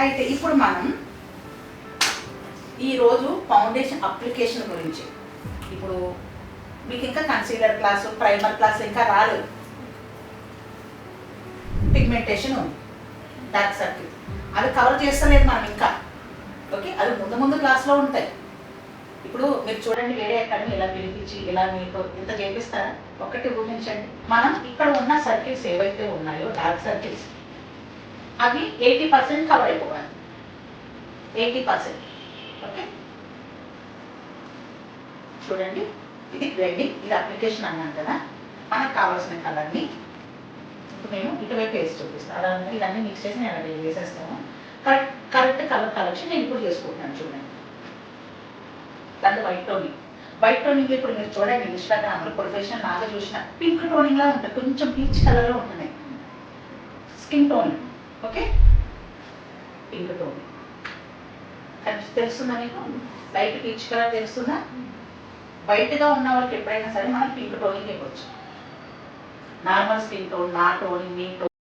అయితే ఇప్పుడు మనం ఈరోజు ఫౌండేషన్ అప్లికేషన్ గురించి, ఇప్పుడు మీకు ఇంకా కన్సీలర్ క్లాసు, ప్రైమర్ క్లాసు ఇంకా రాలేదు. పిగ్మెంటేషన్ ఉంది, డార్క్ సర్కిల్, అది కవర్ చేస్తలేదు మనం ఇంకా. ఓకే, అది ముందు క్లాస్లో ఉంటాయి. ఇప్పుడు మీరు చూడండి, వేరే అకాడమీ ఇలా పిలిపించి ఇలా మీకు ఇంత చేపిస్తారా? ఒకటి ఊహించండి, మనం ఇక్కడ ఉన్న సర్కిల్స్ ఏవైతే ఉన్నాయో డార్క్ సర్కిల్స్, అవి 80% కవర్ అయిపోవాలి. 80%. ఓకే, చూడండి, ఇది గ్రేడింగ్, ఇది అప్లికేషన్ అన్నాను కదా. మనకు కావాల్సిన కలర్ని ఇప్పుడు నేను ఇటువైపు వేసి చూపిస్తాను. అలా ఇవన్నీ మిక్స్ చేసి నేను అలా వేసేస్తాను. కరెక్ట్ కలర్ కలెక్షన్ నేను ఇప్పుడు చేసుకుంటున్నాను. చూడండి, దాంట్లో వైట్ టోనింగ్ ఇప్పుడు మీరు చూడండి, ఇన్స్టాగ్రామ్లో ప్రొఫెషనల్ లాగా చూసిన పింక్ టోనింగ్ లా ఉంటుంది, కొంచెం పీచ్ కలర్లో ఉంటున్నాయి skin tone. Okay, pink tone తెలుస్తుందా మీకు? లైట్ పీచ్ కలర్ తెలుస్తుందా? వైట్గా ఉన్న వాళ్ళకి ఎప్పుడైనా సరే మనం పింక్ టోనింగ్ ఇవ్వచ్చు. నార్మల్ స్కిన్ టోన్, నా టోన్, మీ టోన్